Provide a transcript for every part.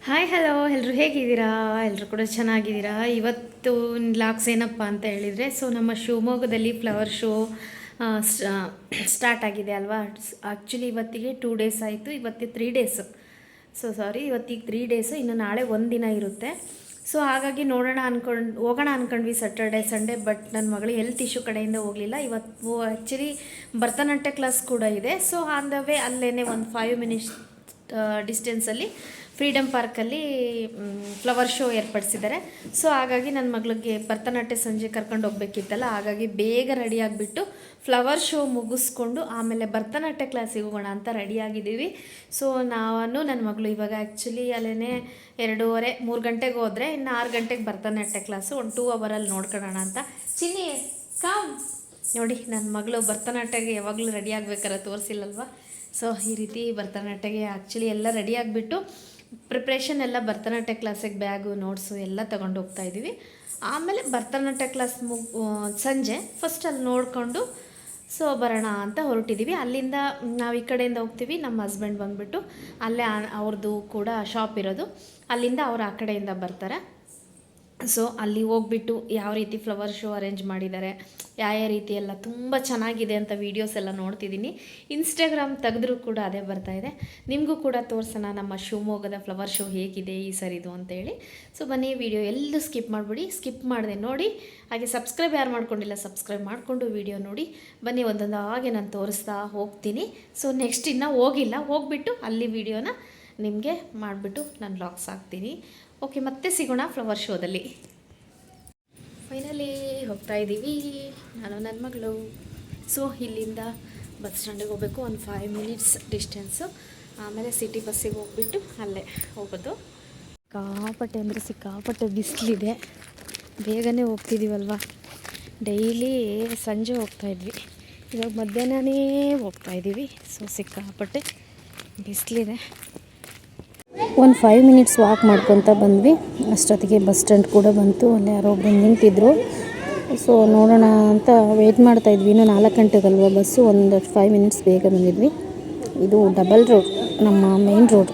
Hi hello ಎಲ್ಲರೂ ಹೇಗಿದ್ದೀರಾ? ಎಲ್ಲರೂ ಕೂಡ ಚೆನ್ನಾಗಿದ್ದೀರಾ? ಇವತ್ತು ಲಾಗ್ಸ್ ಏನಪ್ಪ ಅಂತ ಹೇಳಿದರೆ, ನಮ್ಮ ಶಿವಮೊಗ್ಗದಲ್ಲಿ ಫ್ಲವರ್ ಶೋ ಸ್ಟಾರ್ಟ್ ಆಗಿದೆ ಅಲ್ವಾ. ಆ್ಯಕ್ಚುಲಿ ಇವತ್ತಿಗೆ 2 ಡೇಸ್ ಆಯಿತು, ಇವತ್ತಿಗೆ 3 ಡೇಸು. ಇವತ್ತಿಗೆ 3 ಡೇಸು, ಇನ್ನು ನಾಳೆ ಒಂದು ದಿನ ಇರುತ್ತೆ. ಹಾಗಾಗಿ ಹೋಗೋಣ ಅಂದ್ಕೊಂಡ್ವಿ ಸ್ಯಾಟರ್ಡೆ ಸಂಡೇ. ಬಟ್ ನನ್ನ ಮಗಳು ಹೆಲ್ತ್ ಇಶ್ಯೂ ಕಡೆಯಿಂದ ಹೋಗಲಿಲ್ಲ. ಇವತ್ತು ಆ್ಯಕ್ಚುಲಿ ಭರತನಾಟ್ಯ ಕ್ಲಾಸ್ ಕೂಡ ಇದೆ. ಆನ್ ದ ವೇ ಅಲ್ಲೇ ಒಂದು 5 ಮಿನಿಟ್ಸ್ ಡಿಸ್ಟೆನ್ಸಲ್ಲಿ ಫ್ರೀಡಮ್ ಪಾರ್ಕಲ್ಲಿ ಫ್ಲವರ್ ಶೋ ಏರ್ಪಡಿಸಿದ್ದಾರೆ. ಹಾಗಾಗಿ ನನ್ನ ಮಗಳಿಗೆ ಭರತನಾಟ್ಯ ಸಂಜೆ ಕರ್ಕೊಂಡು ಹೋಗ್ಬೇಕಿತ್ತಲ್ಲ, ಹಾಗಾಗಿ ಬೇಗ ರೆಡಿ ಆಗಿಬಿಟ್ಟು ಫ್ಲವರ್ ಶೋ ಮುಗಿಸ್ಕೊಂಡು ಆಮೇಲೆ ಭರತನಾಟ್ಯ ಕ್ಲಾಸಿಗೆ ಹೋಗೋಣ ಅಂತ ರೆಡಿಯಾಗಿದ್ದೀವಿ. ನಾನು ನನ್ನ ಮಗಳು ಇವಾಗ ಆ್ಯಕ್ಚುಲಿ ಅಲ್ಲೇ 2:30-3 ಗಂಟೆಗೆ ಹೋದರೆ ಇನ್ನು 6 ಗಂಟೆಗೆ ಭರತನಾಟ್ಯ ಕ್ಲಾಸು ಒಂದು 2 ಅವರಲ್ಲಿ ನೋಡ್ಕೊಳ್ಳೋಣ ಅಂತ. ಚಿನ್ನಿ ಕಾಮ್ ನೋಡಿ, ನನ್ನ ಮಗಳು ಭರತನಾಟ್ಯಗೆ ಯಾವಾಗಲೂ ರೆಡಿ ಆಗ್ಬೇಕಾರೆ ತೋರಿಸಿಲ್ಲಲ್ವ. ಈ ರೀತಿ ಭರತನಾಟ್ಯಗೆ ಆ್ಯಕ್ಚುಲಿ ಎಲ್ಲ ರೆಡಿ ಆಗಿಬಿಟ್ಟು ಪ್ರಿಪ್ರೇಷನ್ ಎಲ್ಲ ಭರತನಾಟ್ಯ ಕ್ಲಾಸಿಗೆ ಬ್ಯಾಗು ನೋಟ್ಸು ಎಲ್ಲ ತೊಗೊಂಡು ಹೋಗ್ತಾಯಿದ್ದೀವಿ. ಆಮೇಲೆ ಭರತನಾಟ್ಯ ಕ್ಲಾಸ್ ಸಂಜೆ ಫಸ್ಟ್ ಅಲ್ಲಿ ನೋಡಿಕೊಂಡು ಬರೋಣ ಅಂತ ಹೊರಟಿದ್ದೀವಿ. ಅಲ್ಲಿಂದ ನಾವು ಈ ಕಡೆಯಿಂದ ಹೋಗ್ತೀವಿ, ನಮ್ಮ ಹಸ್ಬೆಂಡ್ ಬಂದುಬಿಟ್ಟು ಅಲ್ಲೇ ಅವ್ರದ್ದು ಕೂಡ ಶಾಪ್ ಇರೋದು, ಅಲ್ಲಿಂದ ಅವ್ರು ಆ ಕಡೆಯಿಂದ ಬರ್ತಾರೆ. ಅಲ್ಲಿ ಹೋಗ್ಬಿಟ್ಟು ಯಾವ ರೀತಿ ಫ್ಲವರ್ ಶೋ ಅರೇಂಜ್ ಮಾಡಿದ್ದಾರೆ, ಯಾವ ರೀತಿ ಎಲ್ಲ ತುಂಬ ಚೆನ್ನಾಗಿದೆ ಅಂತ ವೀಡಿಯೋಸ್ ಎಲ್ಲ ನೋಡ್ತಿದ್ದೀನಿ. ಇನ್ಸ್ಟಾಗ್ರಾಮ್ ತೆಗೆದ್ರೂ ಕೂಡ ಅದೇ ಬರ್ತಾಯಿದೆ. ನಿಮಗೂ ಕೂಡ ತೋರಿಸೋಣ ನಮ್ಮ ಶಿವಮೊಗ್ಗದ ಫ್ಲವರ್ ಶೋ ಹೇಗಿದೆ ಈ ಸರಿದು ಅಂತೇಳಿ. ಬನ್ನಿ, ವಿಡಿಯೋ ಎಲ್ಲೂ ಸ್ಕಿಪ್ ಮಾಡಿಬಿಡಿ, ಸ್ಕಿಪ್ ಮಾಡಿದೆ ನೋಡಿ. ಹಾಗೆ ಸಬ್ಸ್ಕ್ರೈಬ್ ಯಾರು ಮಾಡ್ಕೊಂಡಿಲ್ಲ ಸಬ್ಸ್ಕ್ರೈಬ್ ಮಾಡಿಕೊಂಡು ವಿಡಿಯೋ ನೋಡಿ. ಬನ್ನಿ, ಒಂದೊಂದು ಹಾಗೆ ನಾನು ತೋರಿಸ್ತಾ ಹೋಗ್ತೀನಿ. ನೆಕ್ಸ್ಟ್ ಇನ್ನೂ ಹೋಗ್ಬಿಟ್ಟು ಅಲ್ಲಿ ವಿಡಿಯೋನ ನಿಮಗೆ ಮಾಡಿಬಿಟ್ಟು ನಾನು ಲಾಗ್ಸ್ ಹಾಕ್ತೀನಿ. ಓಕೆ, ಮತ್ತೆ ಸಿಗೋಣ ಫ್ಲವರ್ ಶೋದಲ್ಲಿ. ಫೈನಲಿ ಹೋಗ್ತಾ ಇದ್ದೀವಿ ನಾನು ನನ್ನ ಮಗಳು. ಇಲ್ಲಿಂದ ಬಸ್ ಸ್ಟ್ಯಾಂಡಿಗೆ ಹೋಗಬೇಕು, ಒಂದು 5 ಮಿನಿಟ್ಸ್ ಡಿಸ್ಟೆನ್ಸು. ಆಮೇಲೆ ಸಿಟಿ ಬಸ್ಸಿಗೆ ಹೋಗ್ಬಿಟ್ಟು ಅಲ್ಲೇ ಹೋಗೋದು. ಸಿಕ್ಕಾಪಟ್ಟೆ ಅಂದರೆ ಸಿಕ್ಕಾಪಟ್ಟೆ ಬಿಸಿಲಿದೆ, ಬೇಗನೆ ಹೋಗ್ತಿದ್ದೀವಲ್ವ. ಡೈಲಿ ಸಂಜೆ ಹೋಗ್ತಾಯಿದ್ವಿ, ಇವಾಗ ಮಧ್ಯಾಹ್ನನೇ ಹೋಗ್ತಾಯಿದ್ದೀವಿ. ಸಿಕ್ಕಾಪಟ್ಟೆ ಬಿಸಿಲಿದೆ. ಒಂದು 5 ಮಿನಿಟ್ಸ್ ವಾಕ್ ಮಾಡ್ಕೊತ ಬಂದ್ವಿ. ಅಷ್ಟೊತ್ತಿಗೆ ಬಸ್ ಸ್ಟ್ಯಾಂಡ್ ಕೂಡ ಬಂತು. ಅಲ್ಲಿ ಯಾರೋ ಒಬ್ಬರು ನಿಂತಿದ್ರು. ನೋಡೋಣ ಅಂತ ವೆಯ್ಟ್ ಮಾಡ್ತಾಯಿದ್ವಿ. ಇನ್ನೂ 4 ಗಂಟೆಗಲ್ವ ಬಸ್ಸು, ಒಂದು 5 ಮಿನಿಟ್ಸ್ ಬೇಗ ಬಂದಿದ್ವಿ. ಇದು ಡಬಲ್ ರೋಡ್, ನಮ್ಮ ಮೇನ್ ರೋಡ್.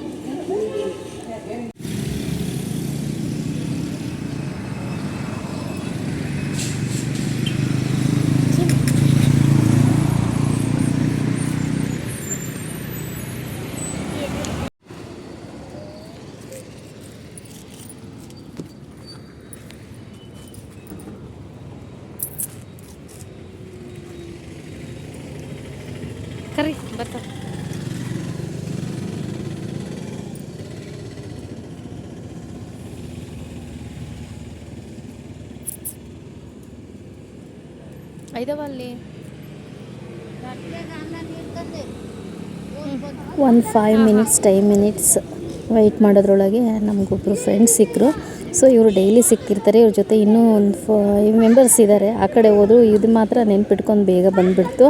ಕರಿ ಬರ್ತಾ ಐದವಲ್ಲಿ ಒಂದು 5 ಮಿನಿಟ್ಸ್ 10 ಮಿನಿಟ್ಸ್ ವೆಯ್ಟ್ ಮಾಡೋದ್ರೊಳಗೆ ನಮಗೊಬ್ಬರು ಫ್ರೆಂಡ್ಸ್ ಸಿಕ್ಕರು. ಇವರು ಡೈಲಿ ಸಿಕ್ಕಿರ್ತಾರೆ. ಇವ್ರ ಜೊತೆ ಇನ್ನೂ ಒಂದು 5 ಮೆಂಬರ್ಸ್ ಇದ್ದಾರೆ. ಆ ಕಡೆ ಹೋದರು. ಇದು ಮಾತ್ರ ನೆನ್ಪಿಟ್ಕೊಂಡು ಬೇಗ ಬಂದುಬಿಡ್ತು.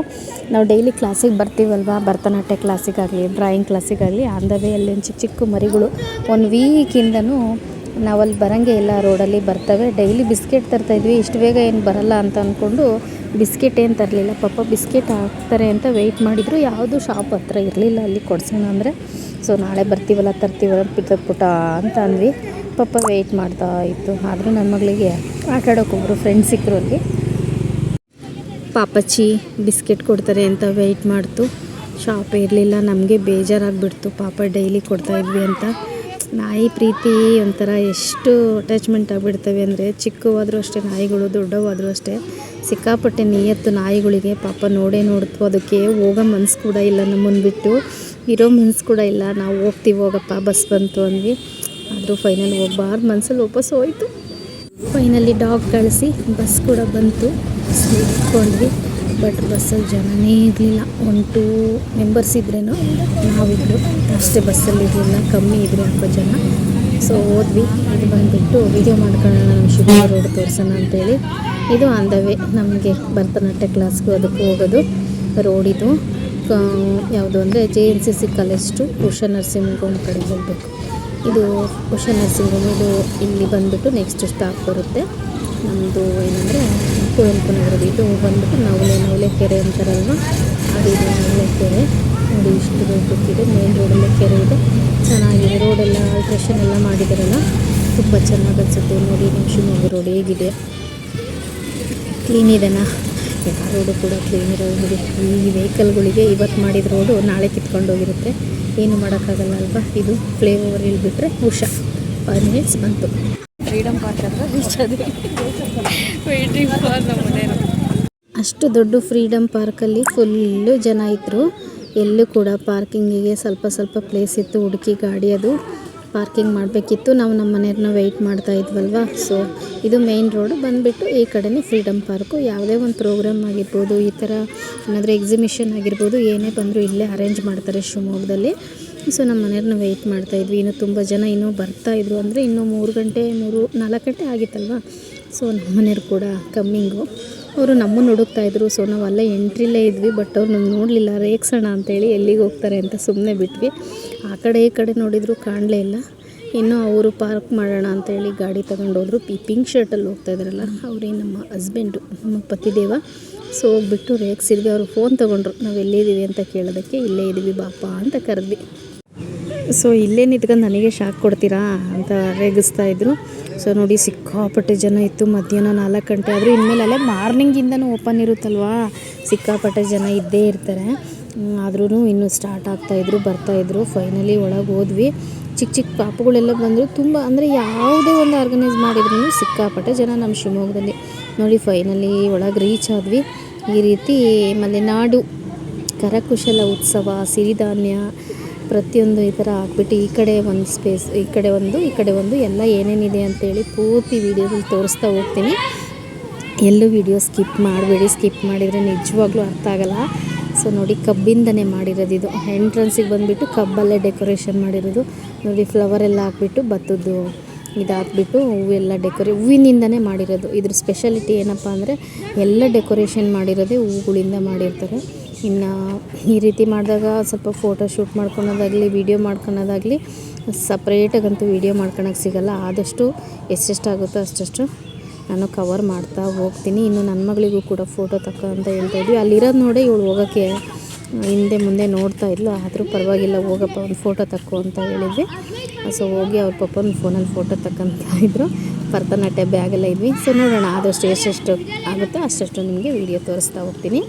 ನಾವು ಡೈಲಿ ಕ್ಲಾಸಿಗೆ ಬರ್ತೀವಲ್ವ, ಭರತನಾಟ್ಯ ಕ್ಲಾಸಿಗಾಗಲಿ ಡ್ರಾಯಿಂಗ್ ಕ್ಲಾಸಿಗಾಗಲಿ, ಆನ್ ದ ವೇ ಅಲ್ಲಿ ಚಿಕ್ಕ ಚಿಕ್ಕ ಮರಿಗಳು 1 ವೀಕಿಂದನೂ ನಾವಲ್ಲಿ ಬರೋಂಗೆ ಇಲ್ಲ, ರೋಡಲ್ಲಿ ಬರ್ತವೆ. ಡೈಲಿ ಬಿಸ್ಕೆಟ್ ತರ್ತಾಯಿದ್ವಿ, ಇಷ್ಟು ಬೇಗ ಏನು ಬರಲ್ಲ ಅಂತ ಅಂದ್ಕೊಂಡು ಬಿಸ್ಕೆಟ್ ಏನು ತರಲಿಲ್ಲ. ಪಾಪ ಬಿಸ್ಕೆಟ್ ಹಾಕ್ತಾರೆ ಅಂತ ವೆಯ್ಟ್ ಮಾಡಿದರು. ಯಾವುದೂ ಶಾಪ್ ಹತ್ರ ಇರಲಿಲ್ಲ ಅಲ್ಲಿ ಕೊಡ್ಸೋಣ ಅಂದರೆ. ನಾಳೆ ಬರ್ತೀವಲ್ಲ ತರ್ತೀವಲ್ಲ ಪುಟ ಅಂತ ಅಂದ್ವಿ. ಪಾಪ ವೆಯ್ಟ್ ಮಾಡ್ತಾ ಇತ್ತು. ಆದರೂ ನನ್ನ ಮಗಳಿಗೆ ಆಟ ಆಡೋಕ್ಕೊಬ್ರು ಫ್ರೆಂಡ್ಸ್ ಸಿಕ್ಕರು. ಅಲ್ಲಿ ಪಾಪಚ್ಚಿ ಬಿಸ್ಕೆಟ್ ಕೊಡ್ತಾರೆ ಅಂತ ವೆಯ್ಟ್ ಮಾಡ್ತು. ಶಾಪ್ ಇರಲಿಲ್ಲ. ನಮಗೆ ಬೇಜಾರಾಗಿಬಿಡ್ತು. ಪಾಪ ಡೈಲಿ ಕೊಡ್ತಾಯಿದ್ವಿ ಅಂತ. ನಾಯಿ ಪ್ರೀತಿ ಒಂಥರ ಎಷ್ಟು ಅಟ್ಯಾಚ್ಮೆಂಟ್ ಆಗಿಬಿಡ್ತವೆ ಅಂದರೆ, ಚಿಕ್ಕವಾದರೂ ಅಷ್ಟೇ ನಾಯಿಗಳು, ದೊಡ್ಡವಾದರೂ ಅಷ್ಟೇ ಸಿಕ್ಕಾಪಟ್ಟೆ ನಿಯತ್ತು ನಾಯಿಗಳಿಗೆ. ಪಾಪ ನೋಡ್ತು, ಅದಕ್ಕೆ ಹೋಗೋ ಮನಸ್ಸು ಕೂಡ ಇಲ್ಲ, ನಮ್ಮನ್ನು ಬಿಟ್ಟು ಇರೋ ಮನಸ್ಸು ಕೂಡ ಇಲ್ಲ. ನಾವು ಹೋಗ್ತೀವಿ ಹೋಗಪ್ಪ, ಬಸ್ ಬಂತು ಅಂದ್ವಿ. ಆದರೂ ಫೈನಲ್ ಹೋಗ್ಬಾರ್ದು ಮನಸ್ಸಲ್ಲಿ ವಾಪಸ್ ಹೋಯಿತು. ಫೈನಲಿ ಡಾಗ್ ಕಳಿಸಿ ಬಸ್ ಕೂಡ ಬಂತು. ನಿಂತ್ಕೊಂಡ್ವಿ. ಬಟ್ ಬಸ್ಸಲ್ಲಿ ಜನನೇ ಇರಲಿಲ್ಲ. 1-2 ಮೆಂಬರ್ಸ್ ಇದ್ರೇನೋ, ನಾವಿದ್ರು ಅಷ್ಟೇ. ಬಸ್ಸಲ್ಲಿ ಇರಲಿಲ್ಲ, ಕಮ್ಮಿ ಇದ್ರೆ ಯಾಕೋ ಜನ. ಹೋದ್ವಿ. ಇದು ಬಂದುಬಿಟ್ಟು ವಿಡಿಯೋ ಮಾಡ್ಕೊಳ್ಳೋಣ, ನಮ್ಮ ಶಿವಮೊಗ್ಗ ರೋಡ್ ತೋರಿಸೋಣ ಅಂತೇಳಿ. ಇದು ಆನ್ ದ ವೇ ನಮಗೆ ಭರತನಾಟ್ಯ ಕ್ಲಾಸ್ಗೂ ಅದಕ್ಕೂ ಹೋಗೋದು ರೋಡಿದು. ಯಾವುದು ಅಂದರೆ JNCC college Usha nursing home ಕಡೆಗೆ ಹೋಗಬೇಕು. ಇದು ಉಷಾ ನರ್ಸಿಂಗ್ ಹೋಮ್. ಇದು ಇಲ್ಲಿ ಬಂದುಬಿಟ್ಟು ನೆಕ್ಸ್ಟ್ ಸ್ಟಾಪ್ ಬರುತ್ತೆ ನಮ್ಮದು. ಏನಂದರೆ ಕುವೆಂಪು ನಗರದ. ಇದು ಬಂದುಬಿಟ್ಟು ನವಲೆ ಕೆರೆ ಅಂತಾರಲ್ವ, ಅದು ನವಲೆ ಕೆರೆ ನೋಡಿ. ಇಷ್ಟು ದೊಡ್ಡಕ್ಕಿದೆ, ಮೇನ್ ರೋಡಲ್ಲೇ ಕೆರೆ ಇದೆ. ಚೆನ್ನಾಗಿದೆ. ರೋಡೆಲ್ಲ ಆಲ್ಟ್ರೇಷನ್ ಎಲ್ಲ ಮಾಡಿದಾರಲ್ಲ, ತುಂಬ ಚೆನ್ನಾಗಿ ಅನಿಸುತ್ತೆ. ನೋಡಿ ನಮ್ಮ ಶಿವಮೊಗ್ಗ ರೋಡ್ ಹೇಗಿದೆ, ಕ್ಲೀನ್ ಇದೆನಾ? ಎಲ್ಲ ರೋಡು ಕೂಡ ಕ್ಲೀನ್ ಇರೋಗಿದೆ. ಈ ವೆಹಿಕಲ್ಗಳಿಗೆ ಇವತ್ತು ಮಾಡಿದ ರೋಡು ನಾಳೆ ಕಿತ್ಕೊಂಡೋಗಿರುತ್ತೆ, ಏನು ಮಾಡೋಕ್ಕಾಗಲ್ಲ ಅಲ್ವಾ. ಇದು ಫ್ಲೈ ಓವರ್ ಇಳಿಬಿಟ್ರೆ ಉಷಾ 5 ಮಿನಿಟ್ಸ್ ಬಂತು. ಫ್ರೀಡಮ್ ಪಾರ್ಕ್ ಹತ್ರ ರೀಚ್ ಆದ್ವಿ. ವೇಟಿಂಗ್ ಫಾರ್ ನಮ್ಮ ಮನೆಯವರು. ಅಷ್ಟು ದೊಡ್ಡ ಫ್ರೀಡಮ್ ಪಾರ್ಕಲ್ಲಿ ಫುಲ್ಲು ಜನ ಇದ್ದರು. ಎಲ್ಲೂ ಕೂಡ ಪಾರ್ಕಿಂಗಿಗೆ ಸ್ವಲ್ಪ ಸ್ವಲ್ಪ ಪ್ಲೇಸ್ ಇತ್ತು. ಹುಡುಕಿ ಗಾಡಿ ಅದು ಪಾರ್ಕಿಂಗ್ ಮಾಡಬೇಕಿತ್ತು. ನಾವು ನಮ್ಮ ಮನೆಯವ್ರನ್ನ ವೆಯ್ಟ್ ಮಾಡ್ತಾ ಇದ್ವಲ್ವ. ಸೊ ಇದು ಮೇಯ್ನ್ ರೋಡು ಬಂದುಬಿಟ್ಟು ಈ ಕಡೆನೇ ಫ್ರೀಡಮ್ ಪಾರ್ಕು. ಯಾವುದೇ ಒಂದು ಪ್ರೋಗ್ರಾಮ್ ಆಗಿರ್ಬೋದು, ಈ ಥರ ಏನಾದರೂ ಎಕ್ಸಿಬಿಷನ್ ಆಗಿರ್ಬೋದು, ಏನೇ ಬಂದರೂ ಇಲ್ಲೇ ಅರೇಂಜ್ ಮಾಡ್ತಾರೆ ಶಿವಮೊಗ್ಗದಲ್ಲಿ. ಸೊ ನಮ್ಮ ಮನೆಯವ್ರನ್ನ ವೆಯ್ಟ್ ಮಾಡ್ತಾಯಿದ್ವಿ. ಇನ್ನೂ ತುಂಬ ಜನ ಇನ್ನೂ ಬರ್ತಾಯಿದ್ರು, ಅಂದರೆ ಇನ್ನೂ 4 ಗಂಟೆ ಆಗಿತ್ತಲ್ವ. ಸೊ ನಮ್ಮ ಮನೆಯವ್ರು ಕೂಡ ಕಮ್ಮಿಂಗು, ಅವರು ನಮ್ಮನ್ನು ಹುಡುಕ್ತಾಯಿದ್ರು. ಸೊ ನಾವು ಅಲ್ಲೇ ಎಂಟ್ರಿಲೇ ಇದ್ವಿ, ಬಟ್ ಅವ್ರು ನಮ್ಗೆ ನೋಡಲಿಲ್ಲ. ರೇಗ್ಸೋಣ ಅಂತೇಳಿ ಎಲ್ಲಿಗೆ ಹೋಗ್ತಾರೆ ಅಂತ ಸುಮ್ಮನೆ ಬಿಟ್ವಿ. ಆ ಕಡೆ ಈ ಕಡೆ ನೋಡಿದ್ರು ಕಾಣಲೇ ಇಲ್ಲ. ಇನ್ನು ಅವರು ಪಾರ್ಕ್ ಮಾಡೋಣ ಅಂತೇಳಿ ಗಾಡಿ ತೊಗೊಂಡೋದ್ರು. ಪಿಂಕ್ ಶರ್ಟಲ್ಲಿ ಹೋಗ್ತಾ ಇದ್ದಾರಲ್ಲ ಅವರೇ ನಮ್ಮ ಹಸ್ಬೆಂಡು, ನಮ್ಮ ಪತಿದೇವ. ಸೊ ಹೋಗ್ಬಿಟ್ಟು ರೇಗ್ಸಿದ್ವಿ. ಅವರು ಫೋನ್ ತೊಗೊಂಡ್ರು. ನಾವು ಎಲ್ಲಿದ್ದೀವಿ ಅಂತ ಕೇಳೋದಕ್ಕೆ ಇಲ್ಲೇ ಇದ್ದೀವಿ ಬಾಪ ಅಂತ ಕರೆದ್ವಿ. ಸೊ ಇಲ್ಲೇ ನಿಂತ್ಕೊಂಡು ನನಗೆ ಶಾಕ್ ಕೊಡ್ತೀರಾ ಅಂತ ರೇಗಿಸ್ತಾ ಇದ್ರು. ಸೊ ನೋಡಿ ಸಿಕ್ಕಾಪಟ್ಟೆ ಜನ ಇತ್ತು. ಮಧ್ಯಾಹ್ನ 4 ಗಂಟೆ ಆದರೆ ಇನ್ಮೇಲೆ ಅಲ್ಲೇ ಮಾರ್ನಿಂಗಿಂದನೂ ಓಪನ್ ಇರುತ್ತಲ್ವಾ, ಸಿಕ್ಕಾಪಟ್ಟೆ ಜನ ಇದ್ದೇ ಇರ್ತಾರೆ. ಆದ್ರೂ ಇನ್ನೂ ಸ್ಟಾರ್ಟ್ ಆಗ್ತಾಯಿದ್ರು, ಬರ್ತಾಯಿದ್ರು. ಫೈನಲಿ ಒಳಗೆ ಹೋದ್ವಿ. ಚಿಕ್ಕ ಚಿಕ್ಕ ಪಾಪುಗಳೆಲ್ಲ ಬಂದರು. ತುಂಬ ಅಂದರೆ ಯಾವುದೇ ಒಂದು ಆರ್ಗನೈಸ್ ಮಾಡಿದ್ರು ಸಿಕ್ಕಾಪಟ್ಟೆ ಜನ ನಮ್ಮ ಶಿವಮೊಗ್ಗದಲ್ಲಿ. ನೋಡಿ ಫೈನಲಿ ಒಳಗೆ ರೀಚ್ ಆದ್ವಿ. ಈ ರೀತಿ ಮಲೆನಾಡು ಕರಕುಶಲ ಉತ್ಸವ, ಸಿರಿಧಾನ್ಯ ಪ್ರತಿಯೊಂದು ಈ ಥರ ಹಾಕ್ಬಿಟ್ಟು ಈ ಕಡೆ ಒಂದು ಸ್ಪೇಸ್, ಈ ಕಡೆ ಒಂದು ಎಲ್ಲ ಏನೇನಿದೆ ಅಂತೇಳಿ ಪೂರ್ತಿ ವೀಡಿಯೋದಲ್ಲಿ ತೋರಿಸ್ತಾ ಹೋಗ್ತೀನಿ. ಎಲ್ಲೂ ವೀಡಿಯೋ ಸ್ಕಿಪ್ ಮಾಡಬೇಡಿ. ಸ್ಕಿಪ್ ಮಾಡಿದರೆ ನಿಜವಾಗ್ಲೂ ಅರ್ಥ ಆಗಲ್ಲ. ಸೊ ನೋಡಿ ಕಬ್ಬಿಂದನೇ ಮಾಡಿರೋದು ಇದು. ಎಂಟ್ರೆನ್ಸಿಗೆ ಬಂದುಬಿಟ್ಟು ಕಬ್ಬಲ್ಲೇ ಡೆಕೋರೇಷನ್ ಮಾಡಿರೋದು. ನೋಡಿ ಫ್ಲವರ್ ಎಲ್ಲ ಹಾಕ್ಬಿಟ್ಟು ಭತ್ತದ್ದು ಇದು ಹಾಕ್ಬಿಟ್ಟು ಹೂವೆಲ್ಲ ಹೂವಿನಿಂದನೇ ಮಾಡಿರೋದು. ಇದ್ರ ಸ್ಪೆಷಾಲಿಟಿ ಏನಪ್ಪ ಅಂದರೆ ಎಲ್ಲ ಡೆಕೋರೇಷನ್ ಮಾಡಿರೋದೇ ಹೂಗಳಿಂದ ಮಾಡಿರ್ತಾರೆ. ಇನ್ನು ಈ ರೀತಿ ಮಾಡಿದಾಗ ಸ್ವಲ್ಪ ಫೋಟೋ ಶೂಟ್ ಮಾಡ್ಕೊಳೋದಾಗಲಿ, ವೀಡಿಯೋ ಮಾಡ್ಕೊಳೋದಾಗಲಿ ಸಪ್ರೇಟಾಗಂತೂ ವೀಡಿಯೋ ಮಾಡ್ಕೊಳಕ್ಕೆ ಸಿಗೋಲ್ಲ. ಆದಷ್ಟು ಎಷ್ಟೆಷ್ಟಾಗುತ್ತೋ ಅಷ್ಟಷ್ಟು ನಾನು ಕವರ್ ಮಾಡ್ತಾ ಹೋಗ್ತೀನಿ. ಇನ್ನು ನನ್ನ ಮಗಳಿಗೂ ಕೂಡ ಫೋಟೋ ತಕ್ಕೋ ಅಂತ ಹೇಳ್ತಾಯಿದ್ವಿ. ಅಲ್ಲಿರೋದು ನೋಡಿ ಇವಳು ಹೋಗೋಕ್ಕೆ ಹಿಂದೆ ಮುಂದೆ ನೋಡ್ತಾ ಇದ್ಲು. ಆದರೂ ಪರವಾಗಿಲ್ಲ ಹೋಗಪ್ಪ ಒಂದು ಫೋಟೋ ತಕ್ಕೋ ಅಂತ ಹೇಳಿದ್ವಿ. ಸೊ ಹೋಗಿ ಅವ್ರ ಪಪ್ಪನ ಫೋನಲ್ಲಿ ಫೋಟೋ ತಕ್ಕಂತ ಇದ್ದರು. ಭರತನಾಟ್ಯ ಬ್ಯಾಗೆಲ್ಲ ಇದ್ವಿ. ಸೊ ನೋಡೋಣ ಆದಷ್ಟು ಎಷ್ಟೆಷ್ಟು ಆಗುತ್ತೋ ಅಷ್ಟಷ್ಟು ನಿಮಗೆ ವೀಡಿಯೋ ತೋರಿಸ್ತಾ ಹೋಗ್ತೀನಿ.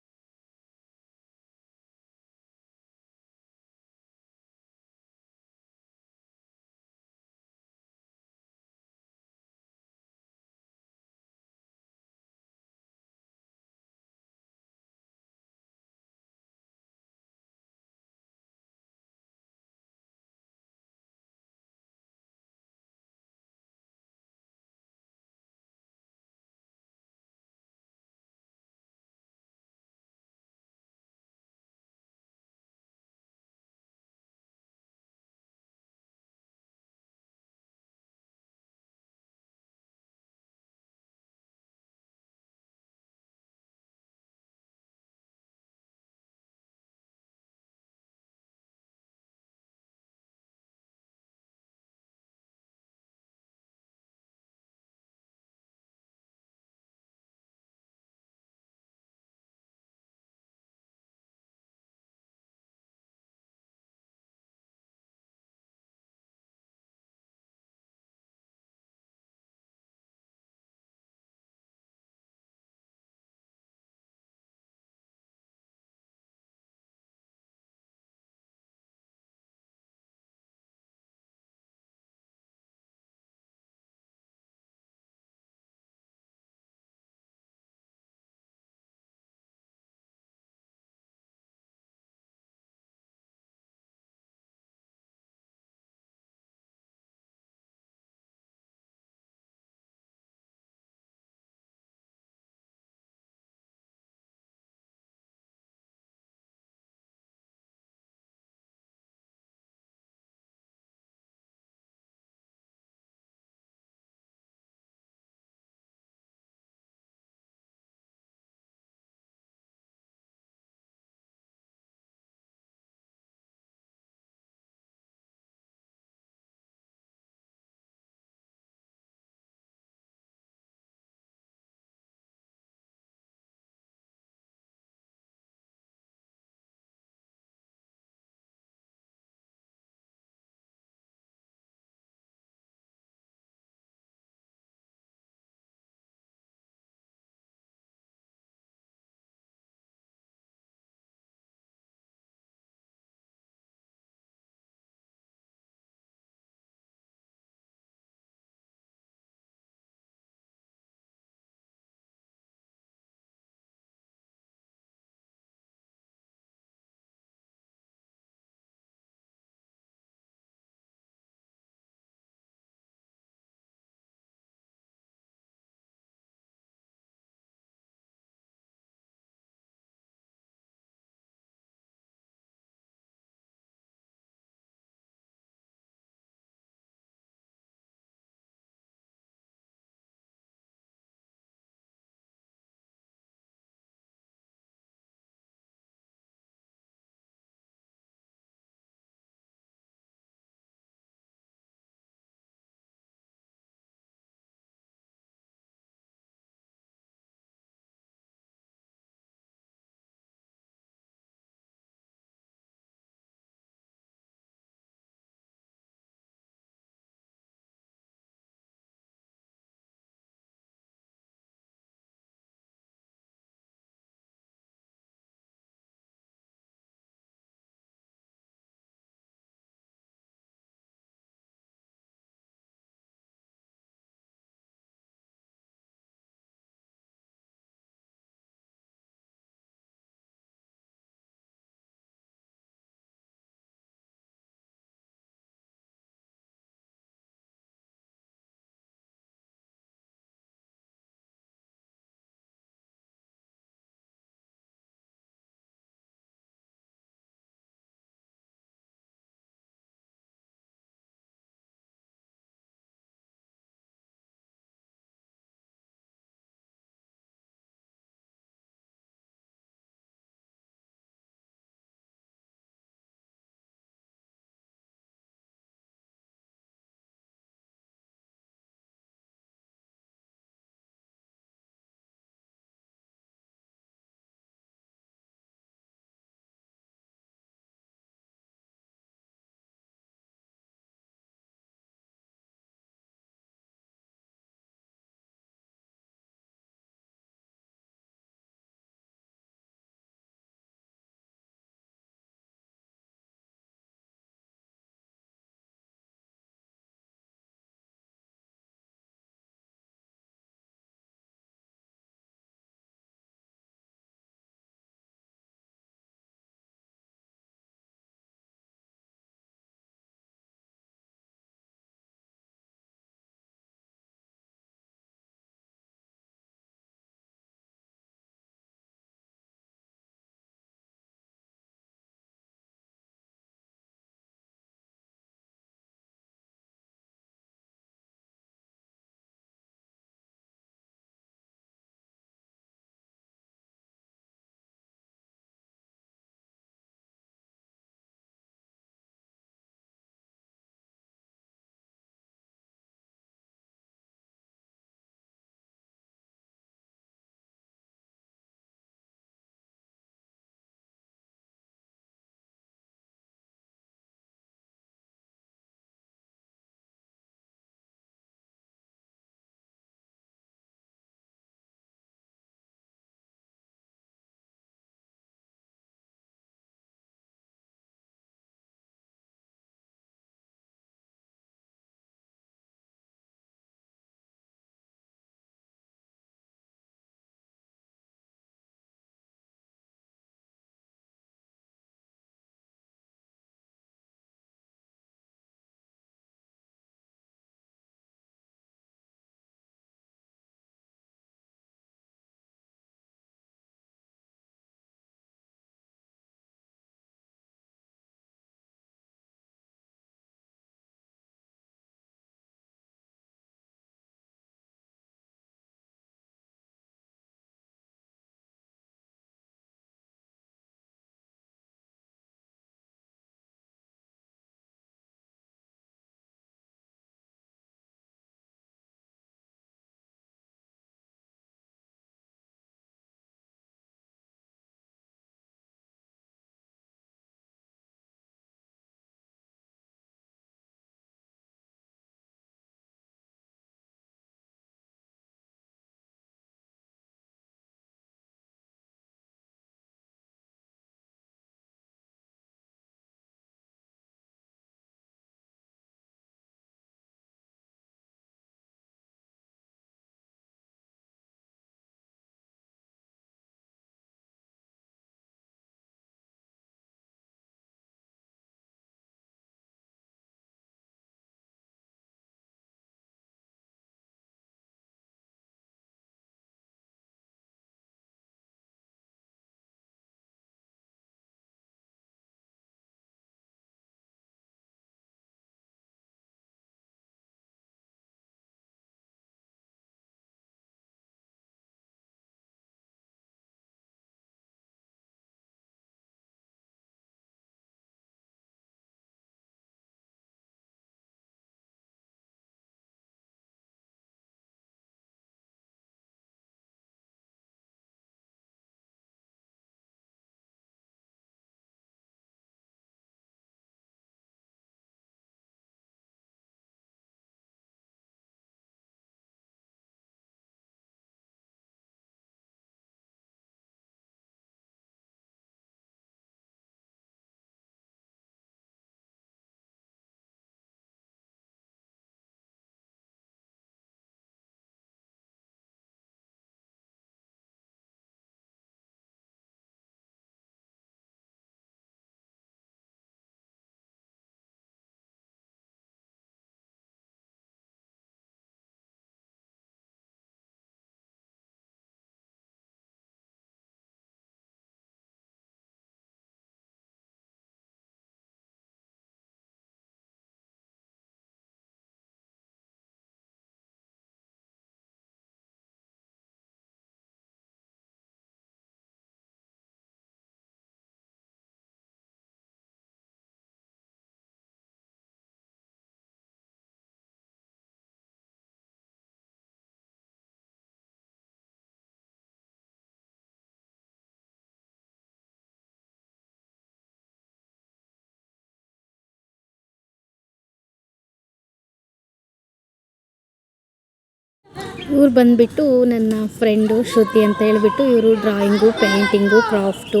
ಇವ್ರು ಬಂದುಬಿಟ್ಟು ನನ್ನ ಫ್ರೆಂಡು ಶ್ರುತಿ ಅಂತ ಹೇಳಿಬಿಟ್ಟು ಇವರು ಡ್ರಾಯಿಂಗು, ಪೇಂಟಿಂಗು, ಕ್ರಾಫ್ಟು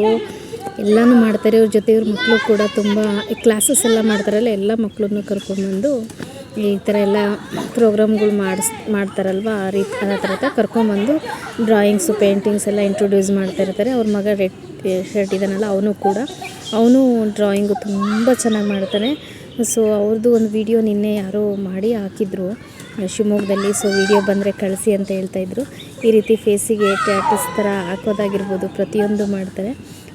ಎಲ್ಲನೂ ಮಾಡ್ತಾರೆ. ಇವ್ರ ಜೊತೆ ಇವ್ರ ಮಕ್ಕಳು ಕೂಡ ತುಂಬ ಕ್ಲಾಸಸ್ ಎಲ್ಲ ಮಾಡ್ತಾರಲ್ಲ, ಎಲ್ಲ ಮಕ್ಕಳನ್ನು ಕರ್ಕೊಂಡ್ಬಂದು ಈ ಥರ ಎಲ್ಲ ಪ್ರೋಗ್ರಾಮ್ಗಳು ಮಾಡ್ತಾರಲ್ವ, ಆ ಥರ ಕರ್ಕೊಂಬಂದು ಡ್ರಾಯಿಂಗ್ಸು, ಪೇಂಟಿಂಗ್ಸ್ ಎಲ್ಲ ಇಂಟ್ರೊಡ್ಯೂಸ್ ಮಾಡ್ತಾ ಇರ್ತಾರೆ. ಅವ್ರ ಮಗ ರೆಡ್ ಶರ್ಟ್ ಇದ್ದಾನಲ್ಲ, ಅವನು ಡ್ರಾಯಿಂಗು ತುಂಬ ಚೆನ್ನಾಗಿ ಮಾಡ್ತಾನೆ. ಸೊ ಅವ್ರದ್ದು ಒಂದು ವಿಡಿಯೋ ನಿನ್ನೆ ಯಾರೋ ಮಾಡಿ ಹಾಕಿದ್ರು ಶಿವಮೊಗ್ಗದಲ್ಲಿ. ಸೊ ವಿಡಿಯೋ ಬಂದರೆ ಕಳಿಸಿ ಅಂತ ಹೇಳ್ತಾಯಿದ್ರು. ಈ ರೀತಿ ಫೇಸಿಗೆ ಟ್ಯಾಟೂಸ್ ಥರ ಹಾಕೋದಾಗಿರ್ಬೋದು, ಪ್ರತಿಯೊಂದು ಮಾಡ್ತಾರೆ.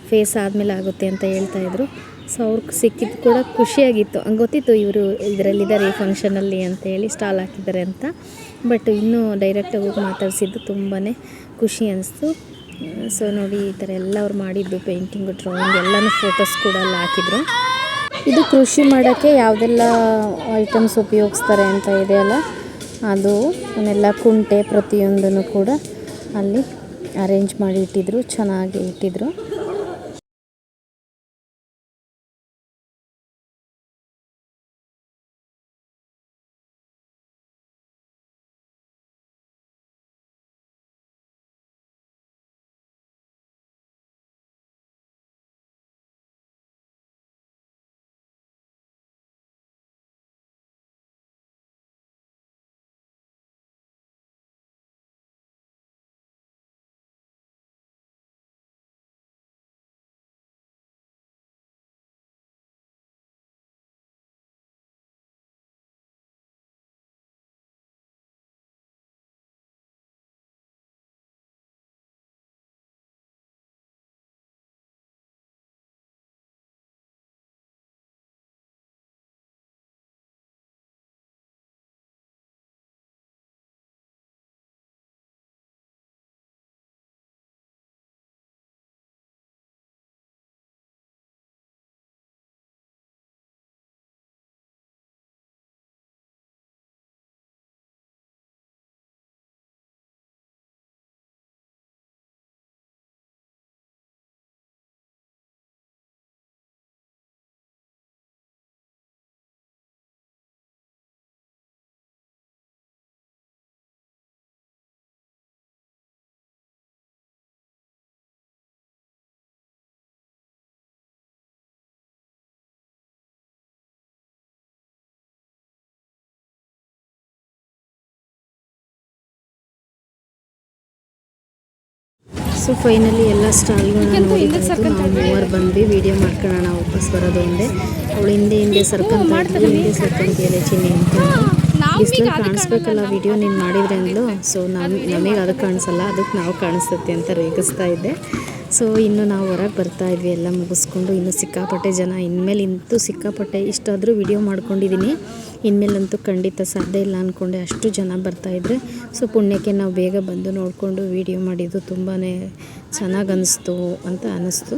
ಫೇಸ್ ಆದಮೇಲೆ ಆಗುತ್ತೆ ಅಂತ ಹೇಳ್ತಾಯಿದ್ರು. ಸೊ ಅವ್ರಿಗೆ ಸಿಕ್ಕಿದ್ದು ಕೂಡ ಖುಷಿಯಾಗಿತ್ತು. ಹಂಗೆ ಗೊತ್ತಿತ್ತು ಇವರು ಇದರಲ್ಲಿದ್ದಾರೆ ಈ ಫಂಕ್ಷನಲ್ಲಿ ಅಂತ ಹೇಳಿ, ಸ್ಟಾಲ್ ಹಾಕಿದ್ದಾರೆ ಅಂತ. ಬಟ್ ಇನ್ನೂ ಡೈರೆಕ್ಟಾಗಿ ಹೋಗಿ ಮಾತಾಡಿಸಿದ್ದು ತುಂಬಾ ಖುಷಿ ಅನಿಸ್ತು. ಸೊ ನೋಡಿ, ಈ ಥರ ಎಲ್ಲ ಅವ್ರು ಮಾಡಿದ್ದು ಪೇಂಟಿಂಗು, ಡ್ರಾಯಿಂಗ್ ಎಲ್ಲನೂ ಫೋಟೋಸ್ ಕೂಡ ಅಲ್ಲಿ ಹಾಕಿದ್ರು. ಇದು ಕೃಷಿ ಮಾಡೋಕ್ಕೆ ಯಾವುದೆಲ್ಲ ಐಟಮ್ಸ್ ಉಪಯೋಗಿಸ್ತಾರೆ ಅಂತ ಇದೆಯಲ್ಲ, ಅದು ಅವನ್ನೆಲ್ಲ ಕುಂಟೆ ಪ್ರತಿಯೊಂದನ್ನು ಕೂಡ ಅಲ್ಲಿ ಅರೇಂಜ್ ಮಾಡಿ ಇಟ್ಟಿದ್ರು, ಚೆನ್ನಾಗಿ ಇಟ್ಟಿದ್ರು. ಸೊ ಫೈನಲಿ ಎಲ್ಲ ಸ್ಟಾಲ್ಗಳನ್ನ ನೋಡಿದ್ದಾಯಿತು. ನಾವು ಮೂವರು ಬಂದ್ವಿ, ವೀಡಿಯೋ ಮಾಡ್ಕೊಳ್ಳೋಣ, ವಾಪಸ್ ಬರೋದು ಒಂದೇ. ಅವಳು ಹಿಂದೆ ಸರ್ಕಂತಿಯಲ್ಲ ಚಿನ್ನಿ ಅಂತ. ಬಿಸಿಲು ಕಾಣಿಸ್ಬೇಕಲ್ಲ ವೀಡಿಯೋ ನೀನು ಮಾಡಿದ್ರೆ ಅಂದ್ಲು. ಸೊ ನಮಗೆ ಅದಕ್ಕೆ ಕಾಣಿಸಲ್ಲ, ಅದಕ್ಕೆ ನಾವು ಕಾಣಿಸ್ತೈತೆ ಅಂತ ರೇಗಿಸ್ತಾ ಇದ್ದೆ. ಸೊ ಇನ್ನು ನಾವು ಹೊರಗೆ ಬರ್ತಾ ಇದ್ವಿ ಎಲ್ಲ ಮುಗಿಸ್ಕೊಂಡು. ಇನ್ನು ಸಿಕ್ಕಾಪಟ್ಟೆ ಜನ, ಇನ್ಮೇಲೆ ಸಿಕ್ಕಾಪಟ್ಟೆ ಇಷ್ಟಾದರೂ ವಿಡಿಯೋ ಮಾಡ್ಕೊಂಡಿದ್ದೀನಿ. ಇನ್ಮೇಲಂತೂ ಖಂಡಿತ ಸಾಧ್ಯ ಇಲ್ಲ ಅಂದ್ಕೊಂಡೆ, ಅಷ್ಟು ಜನ ಬರ್ತಾಯಿದ್ರೆ. ಸೊ ಪುಣ್ಯಕ್ಕೆ ನಾವು ಬೇಗ ಬಂದು ನೋಡಿಕೊಂಡು ವಿಡಿಯೋ ಮಾಡಿದ್ದು ತುಂಬಾ ಚೆನ್ನಾಗಿ ಅನ್ನಿಸ್ತು ಅಂತ ಅನ್ನಿಸ್ತು.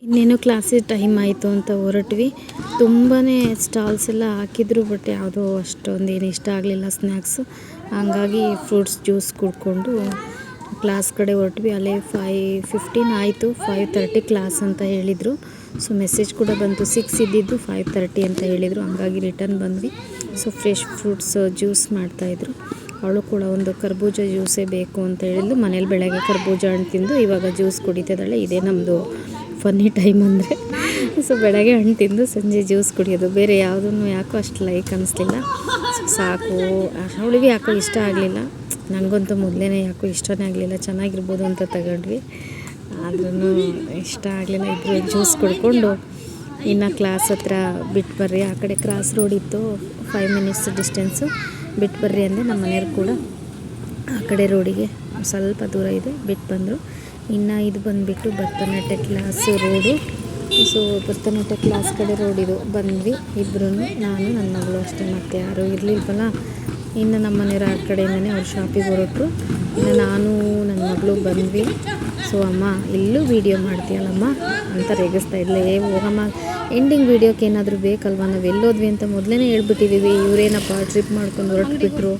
ಇನ್ನೇನು ಕ್ಲಾಸಿಗೆ ಟೈಮ್ ಆಯಿತು ಅಂತ ಹೊರಟ್ವಿ. ತುಂಬಾ ಸ್ಟಾಲ್ಸ್ ಎಲ್ಲ ಹಾಕಿದ್ರು, ಬಟ್ ಯಾವುದೋ ಅಷ್ಟೊಂದು ಏನು ಇಷ್ಟ ಆಗಲಿಲ್ಲ ಸ್ನ್ಯಾಕ್ಸು. ಹಂಗಾಗಿ ಫ್ರೂಟ್ಸ್ ಜ್ಯೂಸ್ ಕುಡ್ಕೊಂಡು ಕ್ಲಾಸ್ ಕಡೆ ಹೊರಟ್ವಿ. ಅಲ್ಲೇ 5:15 ಆಯಿತು. 5:30 ಕ್ಲಾಸ್ ಅಂತ ಹೇಳಿದರು. ಸೊ ಮೆಸೇಜ್ ಕೂಡ ಬಂತು, 6 ಇದ್ದಿದ್ದು 5:30 ಅಂತ ಹೇಳಿದರು. ಹಂಗಾಗಿ ರಿಟರ್ನ್ ಬಂದ್ವಿ. ಸೊ ಫ್ರೆಶ್ ಫ್ರೂಟ್ಸ್ ಜ್ಯೂಸ್ ಮಾಡ್ತಾಯಿದ್ರು. ಅವಳು ಕೂಡ ಒಂದು ಕರ್ಬೂಜ ಜ್ಯೂಸೇ ಬೇಕು ಅಂತ ಹೇಳಿದ್ಲು. ಮನೇಲಿ ಬೆಳಗ್ಗೆ ಕರ್ಬೂಜ ಹಣ್ಣು ತಿಂದು ಇವಾಗ ಜ್ಯೂಸ್ ಕುಡಿತಿದ್ದಾಳೆ. ಇದೇ ನಮ್ಮದು ಫನ್ನಿ ಟೈಮ್ ಅಂದರೆ. ಸೊ ಬೆಳಗ್ಗೆ ಹಣ್ಣು ತಿಂದು ಸಂಜೆ ಜ್ಯೂಸ್ ಕುಡಿಯೋದು, ಬೇರೆ ಯಾವುದನ್ನು ಯಾಕೋ ಅಷ್ಟು ಲೈಕ್ ಅನ್ನಿಸ್ಲಿಲ್ಲ. ಸಾಕು, ಅವಳಿಗೆ ಯಾಕೋ ಇಷ್ಟ ಆಗಲಿಲ್ಲ. ನನಗಂತೂ ಮೊದಲೇ ಯಾಕೋ ಇಷ್ಟನೇ ಆಗಲಿಲ್ಲ. ಚೆನ್ನಾಗಿರ್ಬೋದು ಅಂತ ತಗೊಂಡ್ವಿ, ಆದ್ರೂ ಇಷ್ಟ ಆಗಲಿಲ್ಲ. ಇಬ್ಬರು ಜ್ಯೂಸ್ ಕುಡ್ಕೊಂಡು ಇನ್ನು ಕ್ಲಾಸ್ ಹತ್ರ ಬಿಟ್ಟು ಬರ್ರಿ, ಆ ಕಡೆ ಕ್ರಾಸ್ ರೋಡ್ ಇತ್ತು, 5 ಮಿನಿಟ್ಸ್ ಡಿಸ್ಟೆನ್ಸು, ಬಿಟ್ಟು ಬರ್ರಿ ಅಂದರೆ ನಮ್ಮ ಮನೆಯವ್ರು ಕೂಡ ಆ ಕಡೆ ರೋಡಿಗೆ ಸ್ವಲ್ಪ ದೂರ ಇದೆ ಬಿಟ್ಟು ಬಂದರು. ಇನ್ನು ಇದು ಬಂದುಬಿಟ್ಟು Bharatanatyam class road. So Bharatanatyam class ಕಡೆ ರೋಡಿದು ಬಂದ್ವಿ ಇಬ್ಬರೂ, ನಾನು ನನ್ನ ಮಗಳು ಅಷ್ಟೇ, ಮತ್ತು ಯಾರೂ ಇರಲಿಲ್ವಲ್ಲ. ಇನ್ನು ನಮ್ಮ ಮನೆಯವ್ರು ಆ ಕಡೆಯಿಂದನೇ ಅವ್ರ ಶಾಪಿಗೆ ಹೊರಟರು. ಇನ್ನು ನಾನು ನನ್ನ ಮಗಳು ಬಂದ್ವಿ. ಸೊ ಅಮ್ಮ ಎಲ್ಲೂ ವೀಡಿಯೋ ಮಾಡ್ತೀಯಲ್ಲಮ್ಮ ಅಂತ ರೇಗಿಸ್ತಾ ಇದ್ಲೆ. ಹೋಗಮ್ಮ, ಎಂಡಿಂಗ್ ವೀಡಿಯೋಕ್ಕೆ ಏನಾದರೂ ಬೇಕಲ್ವ, ನಾವು ಎಲ್ಲೋದ್ವಿ ಅಂತ ಮೊದಲೇ ಹೇಳ್ಬಿಟ್ಟಿದ್ದೀವಿ. ಇವರೇನಪ್ಪ ಟ್ರಿಪ್ ಮಾಡ್ಕೊಂಡು ಹೊರಟ್ಬಿಟ್ರು,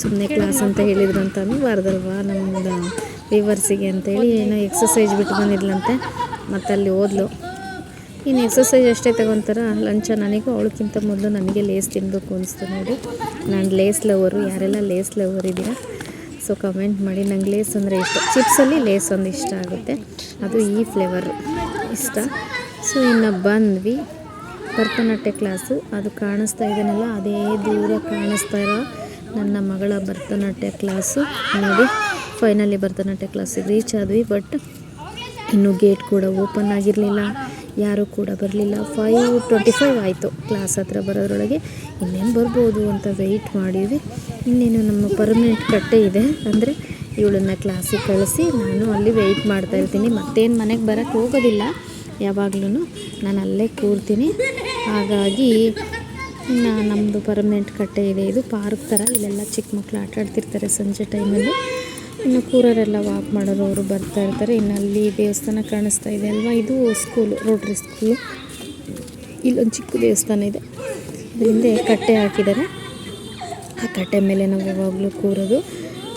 ಸುಮ್ಮನೆ ಕ್ಲಾಸ್ ಅಂತ ಹೇಳಿದ್ರು ಅಂತ ಅನ್ನಬಾರ್ದಲ್ವ ನಮ್ಮದು ವ್ಯೂವರ್ಸಿಗೆ ಅಂತೇಳಿ. ಏನೋ ಎಕ್ಸಸೈಜ್ ಬಿಟ್ಟು ಬಂದಿದ್ಲಂತೆ, ಮತ್ತು ಅಲ್ಲಿ ಓದ್ಲು. ಇನ್ನು ಎಕ್ಸಸೈಜ್ ಅಷ್ಟೇ ತಗೊತಾರ. ಲಂಚ ನನಗೂ ಅವಳಕ್ಕಿಂತ ಮೊದಲು ನನಗೆ ಲೇಸ್ ತಿನ್ನಬೇಕು ಅನಿಸ್ತು ನೋಡಿ. ನಾನು ಲೇಸ್ ಲವರು, ಯಾರೆಲ್ಲ ಲೇಸ್ ಲವರ್ ಇದ್ದೀರಾ ಸೊ ಕಮೆಂಟ್ ಮಾಡಿ. ನಂಗೆ ಲೇಸ್ ಅಂದರೆ ಇಷ್ಟ, ಚಿಪ್ಸಲ್ಲಿ ಲೇಸ್ ಒಂದು ಇಷ್ಟ ಆಗುತ್ತೆ, ಅದು ಈ ಫ್ಲೇವರ್ ಇಷ್ಟ. ಸೊ ಇನ್ನು ಬಂದ್ವಿ ಭರತನಾಟ್ಯ ಕ್ಲಾಸು. ಅದು ಕಾಣಿಸ್ತಾ ಇದೆಯಲ್ಲ, ಅದೇ ದೂರ ಕಾಣಿಸ್ತಾ ಇರೋ ನನ್ನ ಮಗಳ ಭರತನಾಟ್ಯ ಕ್ಲಾಸು ನೋಡಿ. ಫೈನಲಿ ಭರತನಾಟ್ಯ ಕ್ಲಾಸಿಗೆ ರೀಚ್ ಆದ್ವಿ. ಬಟ್ ಇನ್ನೂ ಗೇಟ್ ಕೂಡ ಓಪನ್ ಆಗಿರಲಿಲ್ಲ, ಯಾರೂ ಕೂಡ ಬರಲಿಲ್ಲ. 5:25 ಆಯಿತು ಕ್ಲಾಸ್ ಹತ್ರ ಬರೋದ್ರೊಳಗೆ. ಇನ್ನೇನು ಬರ್ಬೋದು ಅಂತ ವೆಯ್ಟ್ ಮಾಡಿದ್ವಿ. ಇನ್ನೇನು ನಮ್ಮ ಪರ್ಮನೆಂಟ್ ಕಟ್ಟೆ ಇದೆ, ಅಂದರೆ ಇವಳನ್ನು ಕ್ಲಾಸಿಗೆ ಕಳಿಸಿ ನಾನು ಅಲ್ಲಿ ವೆಯ್ಟ್ ಮಾಡ್ತಾಯಿರ್ತೀನಿ. ಮತ್ತೇನು ಮನೆಗೆ ಬರೋಕ್ಕೆ ಹೋಗೋದಿಲ್ಲ, ಯಾವಾಗಲೂ ನಾನು ಅಲ್ಲೇ ಕೂರ್ತೀನಿ. ಹಾಗಾಗಿ ಇನ್ನು ನಮ್ಮದು ಪರ್ಮನೆಂಟ್ ಕಟ್ಟೆ ಇದೆ. ಇದು ಪಾರ್ಕ್ ಥರ, ಇಲ್ಲೆಲ್ಲ ಚಿಕ್ಕ ಮಕ್ಕಳು ಆಟ ಆಡ್ತಿರ್ತಾರೆ ಸಂಜೆ ಟೈಮಲ್ಲಿ. ಇನ್ನು ಕೂರರೆಲ್ಲ ವಾಕ್ ಮಾಡೋರು ಅವರು ಬರ್ತಾ ಇರ್ತಾರೆ. ಇನ್ನು ಅಲ್ಲಿ ದೇವಸ್ಥಾನ ಕಾಣಿಸ್ತಾ ಇದೆ ಅಲ್ವಾ, ಇದು ಸ್ಕೂಲು, ರೋಟ್ರಿ ಸ್ಕೂಲು. ಇಲ್ಲೊಂದು ಚಿಕ್ಕ ದೇವಸ್ಥಾನ ಇದೆ, ಅದ್ರ ಹಿಂದೆ ಕಟ್ಟೆ ಹಾಕಿದ್ದಾರೆ. ಆ ಕಟ್ಟೆ ಮೇಲೆ ನಾವು ಯಾವಾಗಲೂ ಕೂರೋದು,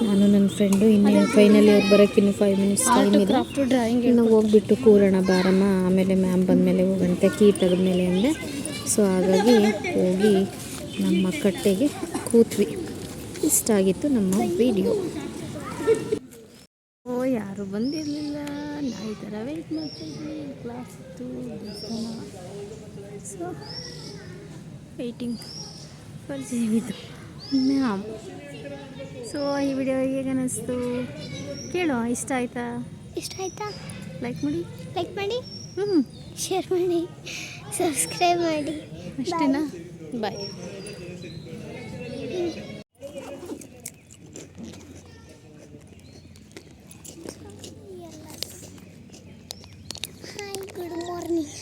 ನಾನು ನನ್ನ ಫ್ರೆಂಡು. ಇನ್ನೇನು ಫೈನಲಿ ಅವ್ರು ಬರೋಕ್ಕೆ ಇನ್ನೂ 5 ಮಿನಿಟ್ಸ್ ಟೈಮ್ ಇದೆ. ಇನ್ನು ಹೋಗ್ಬಿಟ್ಟು ಕೂರೋಣ ಬಾರಮ್ಮ, ಆಮೇಲೆ ಮ್ಯಾಮ್ ಬಂದಮೇಲೆ ಹೋಗಂತೆ, ಕೀ ತೆಗೆದ್ಮೇಲೆ ಅಂದೆ. ಸೊ ಹಾಗಾಗಿ ಹೋಗಿ ನಮ್ಮ ಕಟ್ಟೆಗೆ ಕೂತ್ವಿ. ಇಷ್ಟ ಆಗಿತ್ತು ನಮ್ಮ ವಿಡಿಯೋ. ಓ ಯಾರು ಬಂದಿರಲಿಲ್ಲ, ನಾವು ಈ ಥರ ವೆಯ್ಟ್ ಮಾಡ್ತಾಯಿದ್ವಿ. ಕ್ಲಾಸ್ ಇತ್ತು, ದೇವಸ್ಥಾನ. So waiting for Jeevitu ma'am. So ಈ ವಿಡಿಯೋ ಹೇಗೆ ಅನ್ನಿಸ್ತು ಕೇಳೋ. ಇಷ್ಟ ಆಯಿತಾ? ಇಷ್ಟ ಆಯ್ತಾ? ಲೈಕ್ ಮಾಡಿ, ಶೇರ್ ಮಾಡಿ, ಸಬ್ಸ್ಕ್ರೈಬ್ ಮಾಡಿ. ಅಷ್ಟೇನಾ? ಬಾಯ್. Hi, good morning.